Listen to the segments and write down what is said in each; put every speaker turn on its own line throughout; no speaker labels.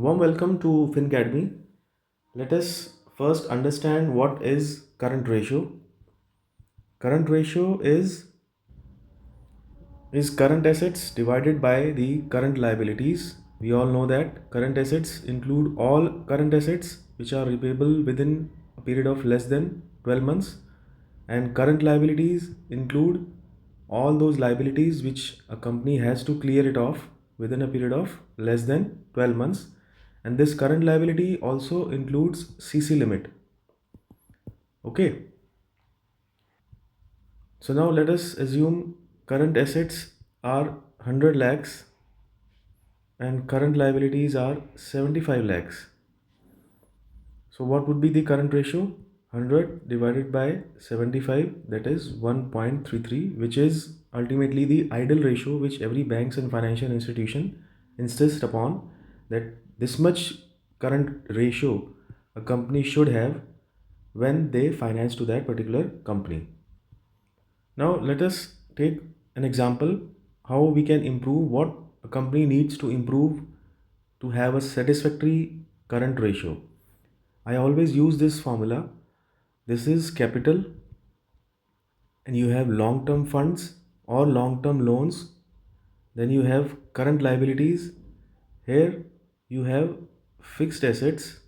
Warm welcome to FinAcademy. Let us first understand what is current ratio. Current ratio is current assets divided by the current liabilities. We all know that current assets include all current assets which are repayable within a period of less than 12 months, and current liabilities include all those liabilities which a company has to clear it off within a period of less than 12 months. And this current liability also includes CC limit. Okay, so now let us assume current assets are 100 lakhs and current liabilities are 75 lakhs. So what would be the current ratio? 100 divided by 75, that is 1.33, which is ultimately the ideal ratio which every banks and financial institution insist upon, that this much current ratio a company should have when they finance to that particular company. Now let us take an example how we can improve, what a company needs to improve to have a satisfactory current ratio. I always use this formula. This is capital, and you have long term funds or long term loans. Then you have current liabilities. Here you have fixed assets,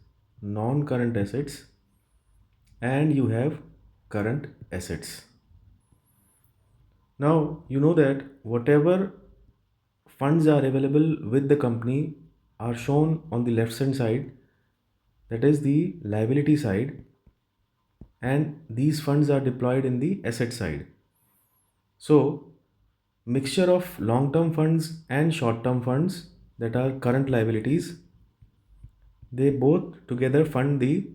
non current assets, and you have current assets. Now you know that whatever funds are available with the company are shown on the left hand side, that is the liability side, and these funds are deployed in the asset side. So mixture of long term funds and short term funds, that are current liabilities, they both together fund the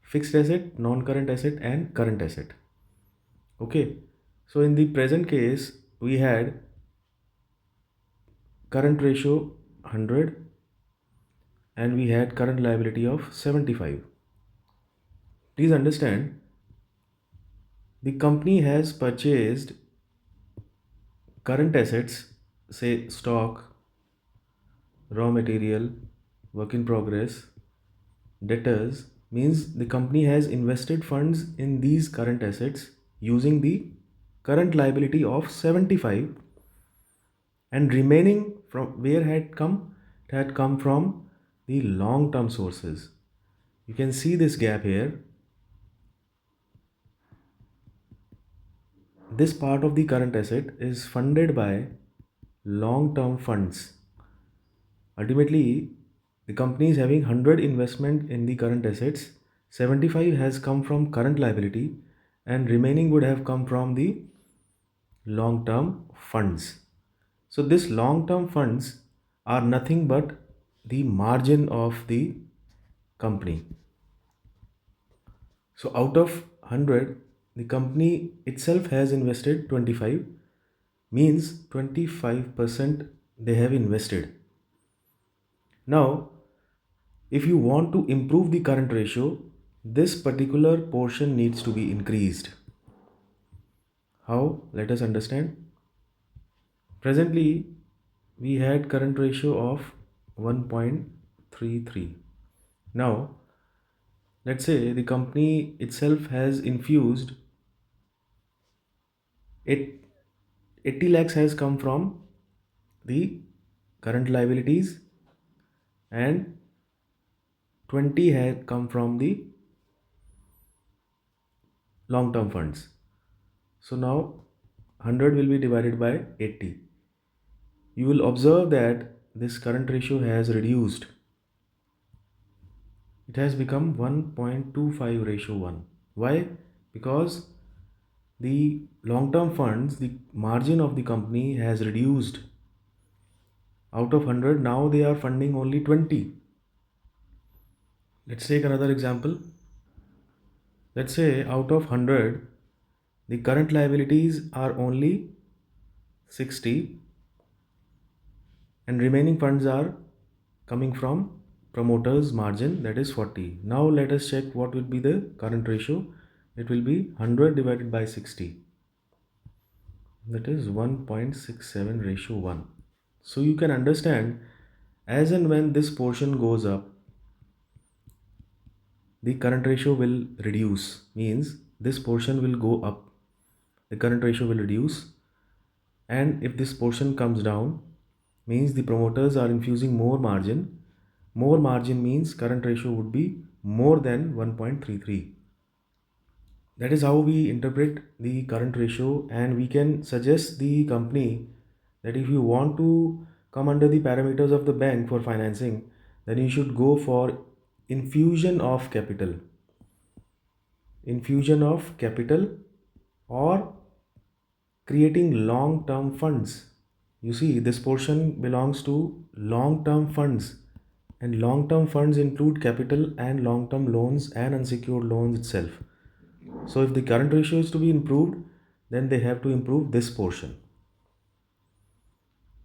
fixed asset, non current asset, and current asset. Okay, so in the present case we had current ratio 100 and we had current liability of 75. Please understand, the company has purchased current assets, say stock, raw material, work in progress, debtors, means the company has invested funds in these current assets using the current liability of 75, and remaining from where had come? It had come from the long term sources. You can see this gap here. This part of the current asset is funded by long term funds. Ultimately, the company is having 100 investment in the current assets, 75 has come from current liability, and remaining would have come from the long term funds. So this long term funds are nothing but the margin of the company. So out of 100, the company itself has invested 25, means 25% they have invested. Now, if you want to improve the current ratio, this particular portion needs to be increased. How? Let us understand. Presently, we had current ratio of 1.33. Now, let's say the company itself has infused it 80 lakhs has come from the current liabilities and 20 had come from the long term funds. So now 100 will be divided by 80. You will observe that this current ratio has reduced. It has become 1.25 ratio 1. Why? Because the long term funds, the margin of the company has reduced. Out of 100, now they are funding only 20. Let's take another example. Let's say out of 100, the current liabilities are only 60 and remaining funds are coming from promoters margin, that is 40. Now let us check what will be the current ratio. It will be 100 divided by 60, that is 1.67 ratio 1. So you can understand As and when this portion goes up, the current ratio will reduce, means this portion will go up, the current ratio will reduce. And if this portion comes down, means the promoters are infusing more margin. More margin means current ratio would be more than 1.33. That is how we interpret the current ratio, and we can suggest the company that if you want to come under the parameters of the bank for financing, then you should go for infusion of capital. Infusion of capital or creating long term funds. You see, this portion belongs to long term funds, and long term funds include capital and long term loans and unsecured loans itself. So, if the current ratio is to be improved, then they have to improve this portion.